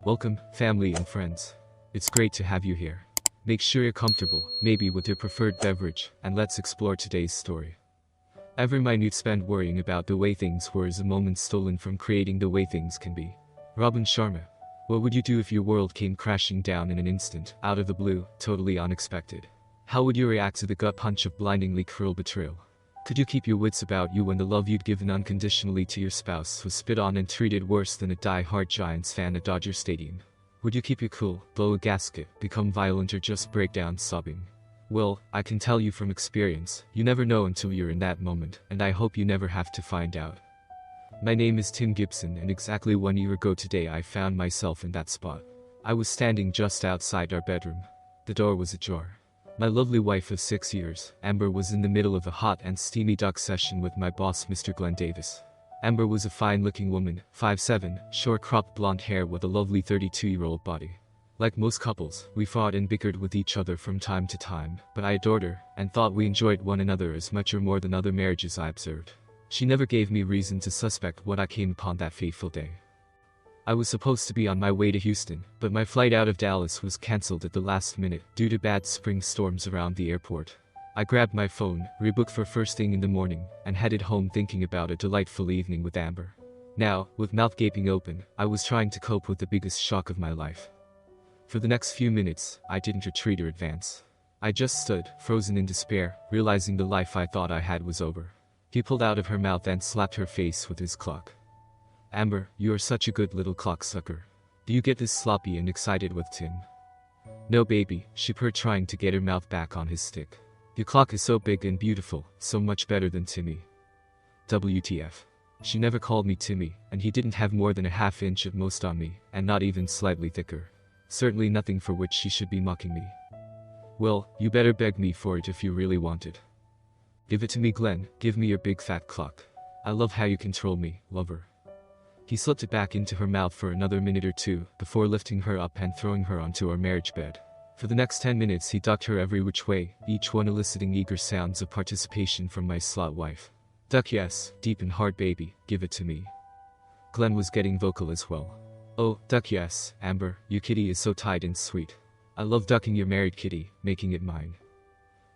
Welcome, family and friends. It's great to have you here. Make sure you're comfortable, maybe with your preferred beverage, and let's explore today's story. Every minute spent worrying about the way things were is a moment stolen from creating the way things can be. Robin Sharma. What would you do if your world came crashing down in an instant, out of the blue, totally unexpected? How would you react to the gut punch of blindingly cruel betrayal? Could you keep your wits about you when the love you'd given unconditionally to your spouse was spit on and treated worse than a die-hard Giants fan at Dodger Stadium? Would you keep your cool, blow a gasket, become violent, or just break down sobbing? Well, I can tell you from experience, you never know until you're in that moment, and I hope you never have to find out. My name is Tim Gibson, and exactly 1 year ago today I found myself in that spot. I was standing just outside our bedroom. The door was ajar. My lovely wife of 6 years, Amber, was in the middle of a hot and steamy duck session with my boss, Mr. Glenn Davis. Amber was a fine-looking woman, 5'7", short-cropped blonde hair with a lovely 32-year-old body. Like most couples, we fought and bickered with each other from time to time, but I adored her, and thought we enjoyed one another as much or more than other marriages I observed. She never gave me reason to suspect what I came upon that fateful day. I was supposed to be on my way to Houston, but my flight out of Dallas was cancelled at the last minute due to bad spring storms around the airport. I grabbed my phone, rebooked for first thing in the morning, and headed home thinking about a delightful evening with Amber. Now, with mouth gaping open, I was trying to cope with the biggest shock of my life. For the next few minutes, I didn't retreat or advance. I just stood, frozen in despair, realizing the life I thought I had was over. He pulled out of her mouth and slapped her face with his clock. Amber, you are such a good little clocksucker. Do you get this sloppy and excited with Tim? No baby, she purred, trying to get her mouth back on his stick. Your clock is so big and beautiful, so much better than Timmy. WTF. She never called me Timmy, and he didn't have more than a half inch at most on me, and not even slightly thicker. Certainly nothing for which she should be mocking me. Well, you better beg me for it if you really want it. Give it to me, Glenn, give me your big fat clock. I love how you control me, lover. He slipped it back into her mouth for another minute or two, before lifting her up and throwing her onto our marriage bed. For the next 10 minutes he ducked her every which way, each one eliciting eager sounds of participation from my slut wife. Duck yes, deep and hard baby, give it to me. Glenn was getting vocal as well. Oh, duck yes, Amber, your kitty is so tight and sweet. I love ducking your married kitty, making it mine.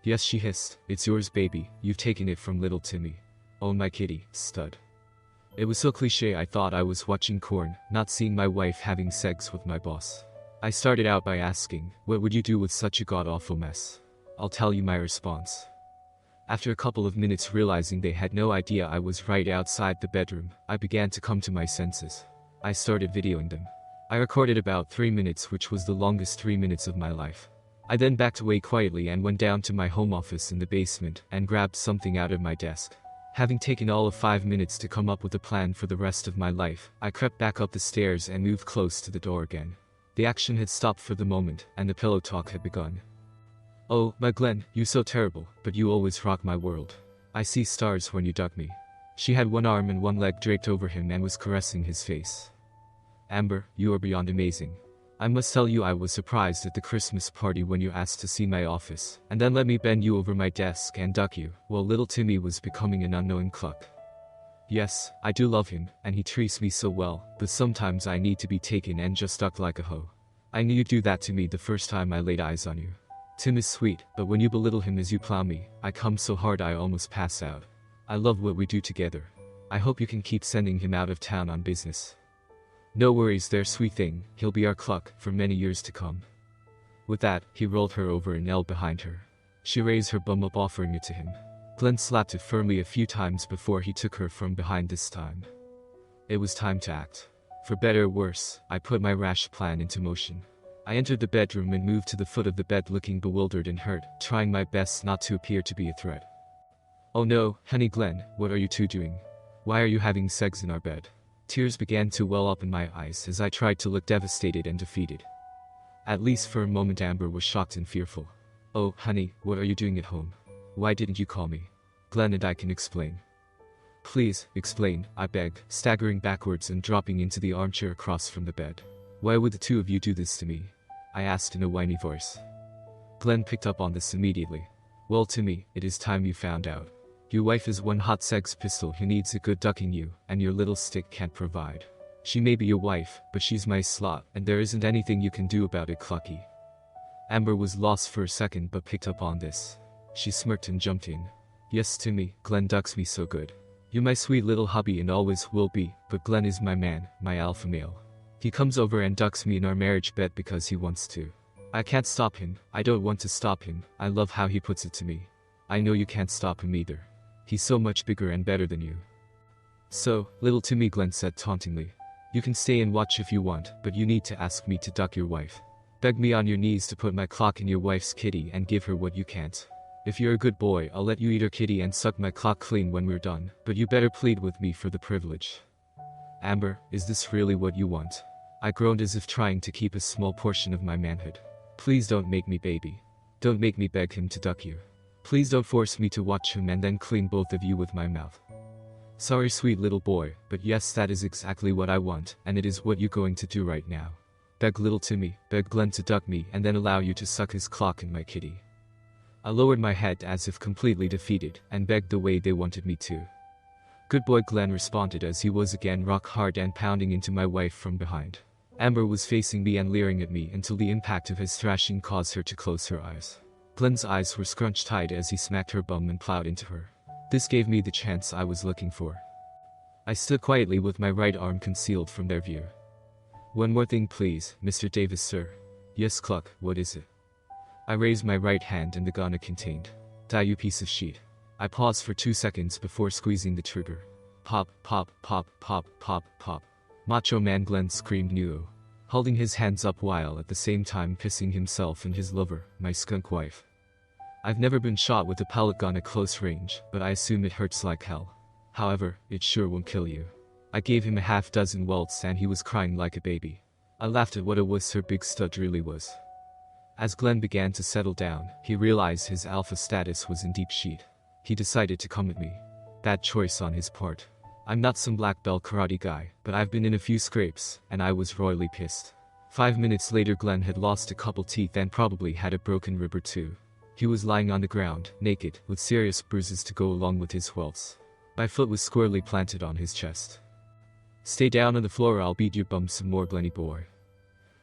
Yes, she hissed, it's yours baby, you've taken it from little Timmy. Own my kitty, stud. It was so cliche I thought I was watching Korn, not seeing my wife having sex with my boss. I started out by asking, what would you do with such a god-awful mess? I'll tell you my response. After a couple of minutes realizing they had no idea I was right outside the bedroom, I began to come to my senses. I started videoing them. I recorded about 3 minutes, which was the longest 3 minutes of my life. I then backed away quietly and went down to my home office in the basement and grabbed something out of my desk. Having taken all of 5 minutes to come up with a plan for the rest of my life, I crept back up the stairs and moved close to the door again. The action had stopped for the moment, and the pillow talk had begun. Oh, my Glenn, you're so terrible, but you always rock my world. I see stars when you duck me. She had one arm and one leg draped over him and was caressing his face. Amber, you are beyond amazing. I must tell you I was surprised at the Christmas party when you asked to see my office, and then let me bend you over my desk and duck you, while little Timmy was becoming an unknown cluck. Yes, I do love him, and he treats me so well, but sometimes I need to be taken and just ducked like a hoe. I knew you'd do that to me the first time I laid eyes on you. Tim is sweet, but when you belittle him as you plow me, I come so hard I almost pass out. I love what we do together. I hope you can keep sending him out of town on business. No worries there, sweet thing, he'll be our cluck for many years to come. With that, he rolled her over and knelt behind her. She raised her bum up, offering it to him. Glenn slapped it firmly a few times before he took her from behind this time. It was time to act. For better or worse, I put my rash plan into motion. I entered the bedroom and moved to the foot of the bed looking bewildered and hurt, trying my best not to appear to be a threat. Oh no, honey Glenn, what are you two doing? Why are you having sex in our bed? Tears began to well up in my eyes as I tried to look devastated and defeated. At least for a moment Amber was shocked and fearful. Oh, honey, what are you doing at home? Why didn't you call me? Glenn and I can explain. Please, explain, I begged, staggering backwards and dropping into the armchair across from the bed. Why would the two of you do this to me? I asked in a whiny voice. Glenn picked up on this immediately. Well, Timmy, it is time you found out. Your wife is one hot sex pistol who needs a good ducking you, and your little stick can't provide. She may be your wife, but she's my slut, and there isn't anything you can do about it, Clucky. Amber was lost for a second but picked up on this. She smirked and jumped in. Yes, Timmy, Glenn ducks me so good. You're my sweet little hubby and always will be, but Glenn is my man, my alpha male. He comes over and ducks me in our marriage bed because he wants to. I can't stop him, I don't want to stop him, I love how he puts it to me. I know you can't stop him either. He's so much bigger and better than you. So, little Timmy, Glenn said tauntingly. You can stay and watch if you want, but you need to ask me to duck your wife. Beg me on your knees to put my clock in your wife's kitty and give her what you can't. If you're a good boy, I'll let you eat her kitty and suck my clock clean when we're done, but you better plead with me for the privilege. Amber, is this really what you want? I groaned as if trying to keep a small portion of my manhood. Please don't make me baby. Don't make me beg him to duck you. Please don't force me to watch him and then clean both of you with my mouth. Sorry, sweet little boy, but yes, that is exactly what I want, and it is what you're going to do right now. Beg little Timmy, beg Glenn to duck me and then allow you to suck his clock in my kitty. I lowered my head as if completely defeated, and begged the way they wanted me to. Good boy, Glenn responded as he was again rock hard and pounding into my wife from behind. Amber was facing me and leering at me until the impact of his thrashing caused her to close her eyes. Glenn's eyes were scrunched tight as he smacked her bum and plowed into her. This gave me the chance I was looking for. I stood quietly with my right arm concealed from their view. One more thing please, Mr. Davis, sir. Yes, Cluck, what is it? I raised my right hand and the gun it contained. Die, you piece of shit. I paused for 2 seconds before squeezing the trigger. Pop, pop, pop, pop, pop, pop. Macho Man Glenn screamed no, holding his hands up while at the same time pissing himself and his lover, my skunk wife. I've never been shot with a pellet gun at close range, but I assume it hurts like hell. However, it sure won't kill you. I gave him a half-dozen welts and he was crying like a baby. I laughed at what a wuss her big stud really was. As Glenn began to settle down, he realized his alpha status was in deep shit. He decided to come at me. Bad choice on his part. I'm not some black belt karate guy, but I've been in a few scrapes, and I was royally pissed. 5 minutes later, Glenn had lost a couple teeth and probably had a broken rib or two. He was lying on the ground, naked, with serious bruises to go along with his welts. My foot was squarely planted on his chest. Stay down on the floor or I'll beat your bum some more, Glenny boy.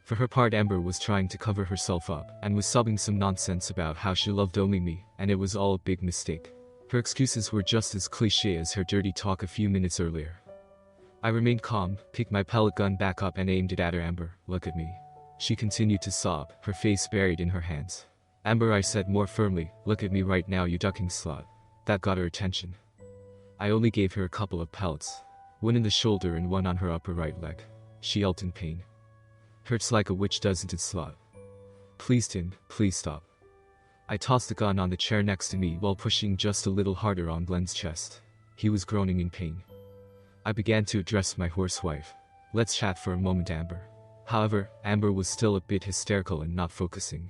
For her part, Amber was trying to cover herself up, and was sobbing some nonsense about how she loved only me, and it was all a big mistake. Her excuses were just as cliché as her dirty talk a few minutes earlier. I remained calm, picked my pellet gun back up and aimed it at her. Amber, look at me. She continued to sob, her face buried in her hands. Amber, I said more firmly, look at me right now, you ducking slut. That got her attention. I only gave her a couple of pellets. One in the shoulder and one on her upper right leg. She yelped in pain. Hurts like a witch, doesn't it, slut? Please, Tim, please stop. I tossed the gun on the chair next to me while pushing just a little harder on Glenn's chest. He was groaning in pain. I began to address my horsewife. Let's chat for a moment, Amber. However, Amber was still a bit hysterical and not focusing.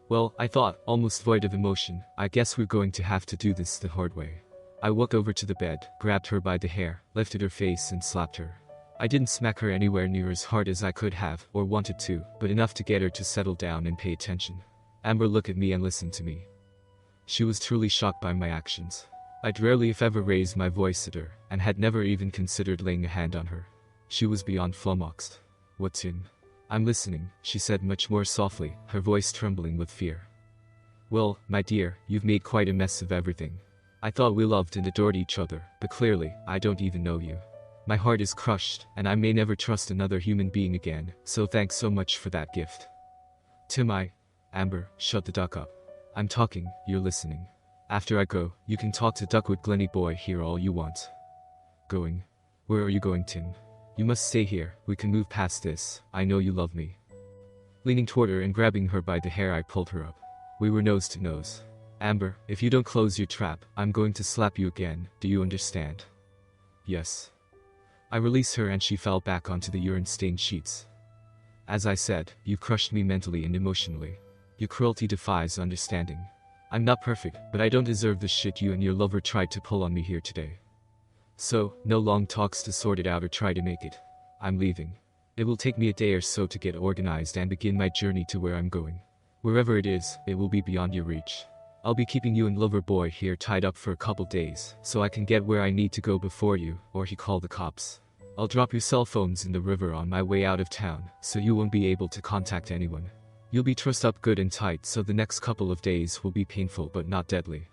Well, I thought, almost void of emotion, I guess we're going to have to do this the hard way. I walked over to the bed, grabbed her by the hair, lifted her face and slapped her. I didn't smack her anywhere near as hard as I could have, or wanted to, but enough to get her to settle down and pay attention. Amber looked at me and listened to me. She was truly shocked by my actions. I'd rarely if ever raised my voice at her, and had never even considered laying a hand on her. She was beyond flummoxed. What's in? I'm listening, she said much more softly, her voice trembling with fear. Well, my dear, you've made quite a mess of everything. I thought we loved and adored each other, but clearly, I don't even know you. My heart is crushed, and I may never trust another human being again, so thanks so much for that gift. Amber, shut the duck up. I'm talking, you're listening. After I go, you can talk to Duckwood Glenny boy here all you want. Going? Where are you going, Tim? You must stay here, we can move past this, I know you love me. Leaning toward her and grabbing her by the hair, I pulled her up. We were nose to nose. Amber, if you don't close your trap, I'm going to slap you again, do you understand? Yes. I released her and she fell back onto the urine-stained sheets. As I said, you crushed me mentally and emotionally. Your cruelty defies understanding. I'm not perfect, but I don't deserve the shit you and your lover tried to pull on me here today. So, no long talks to sort it out or try to make it. I'm leaving. It will take me a day or so to get organized and begin my journey to where I'm going. Wherever it is, it will be beyond your reach. I'll be keeping you and lover boy here tied up for a couple days, so I can get where I need to go before you, or he call the cops. I'll drop your cell phones in the river on my way out of town, so you won't be able to contact anyone. You'll be trussed up good and tight, so the next couple of days will be painful but not deadly.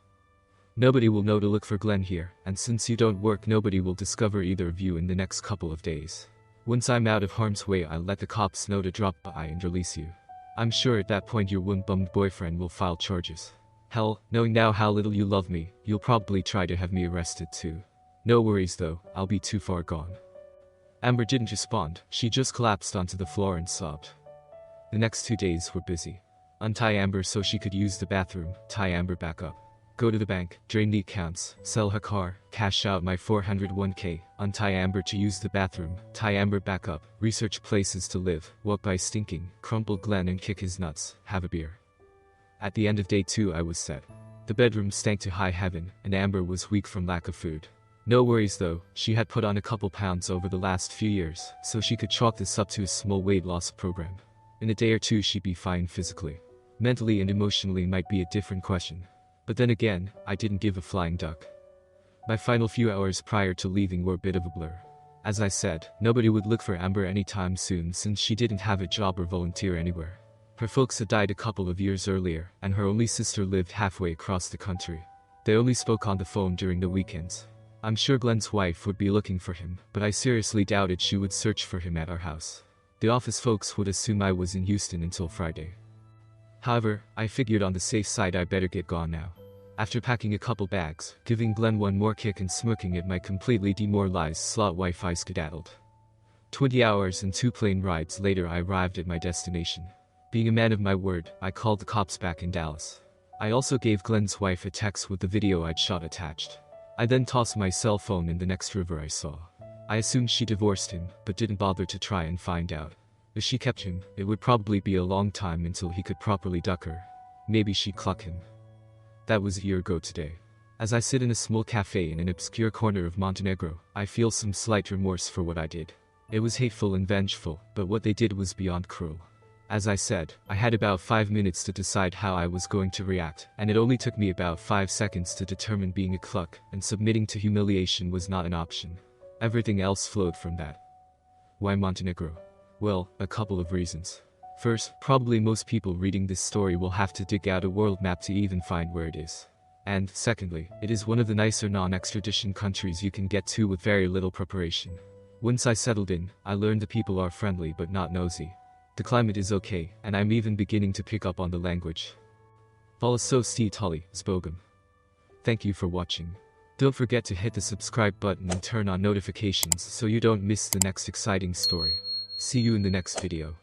Nobody will know to look for Glenn here, and since you don't work, nobody will discover either of you in the next couple of days. Once I'm out of harm's way, I'll let the cops know to drop by and release you. I'm sure at that point your one-bummed boyfriend will file charges. Hell, knowing now how little you love me, you'll probably try to have me arrested too. No worries though, I'll be too far gone. Amber didn't respond, she just collapsed onto the floor and sobbed. The next 2 days were busy. Untie Amber so she could use the bathroom, tie Amber back up. Go to the bank, drain the accounts, sell her car, cash out my 401k, untie Amber to use the bathroom, tie Amber back up, research places to live, walk by stinking, crumple Glenn and kick his nuts, have a beer. At the end of day 2 I was set. The bedroom stank to high heaven, and Amber was weak from lack of food. No worries though, she had put on a couple pounds over the last few years, so she could chalk this up to a small weight loss program. In a day or two she'd be fine physically. Mentally and emotionally might be a different question. But then again, I didn't give a flying duck. My final few hours prior to leaving were a bit of a blur. As I said, nobody would look for Amber anytime soon since she didn't have a job or volunteer anywhere. Her folks had died a couple of years earlier, and her only sister lived halfway across the country. They only spoke on the phone during the weekends. I'm sure Glenn's wife would be looking for him, but I seriously doubted she would search for him at our house. The office folks would assume I was in Houston until Friday. However, I figured on the safe side I better get gone now. After packing a couple bags, giving Glenn one more kick and smirking at my completely demoralized slot wife, I skedaddled. 20 hours and 2 plane rides later I arrived at my destination. Being a man of my word, I called the cops back in Dallas. I also gave Glenn's wife a text with the video I'd shot attached. I then tossed my cell phone in the next river I saw. I assumed she divorced him, but didn't bother to try and find out. If she kept him, it would probably be a long time until he could properly duck her. Maybe she'd cluck him. That was a year ago today. As I sit in a small cafe in an obscure corner of Montenegro, I feel some slight remorse for what I did. It was hateful and vengeful, but what they did was beyond cruel. As I said, I had about 5 minutes to decide how I was going to react, and it only took me about 5 seconds to determine being a cluck, and submitting to humiliation was not an option. Everything else flowed from that. Why Montenegro? Well, a couple of reasons. First, probably most people reading this story will have to dig out a world map to even find where it is. And, secondly, it is one of the nicer non-extradition countries you can get to with very little preparation. Once I settled in, I learned the people are friendly but not nosy. The climate is okay, and I'm even beginning to pick up on the language. Vala so sti tali, spogum. Thank you for watching. Don't forget to hit the subscribe button and turn on notifications so you don't miss the next exciting story. See you in the next video.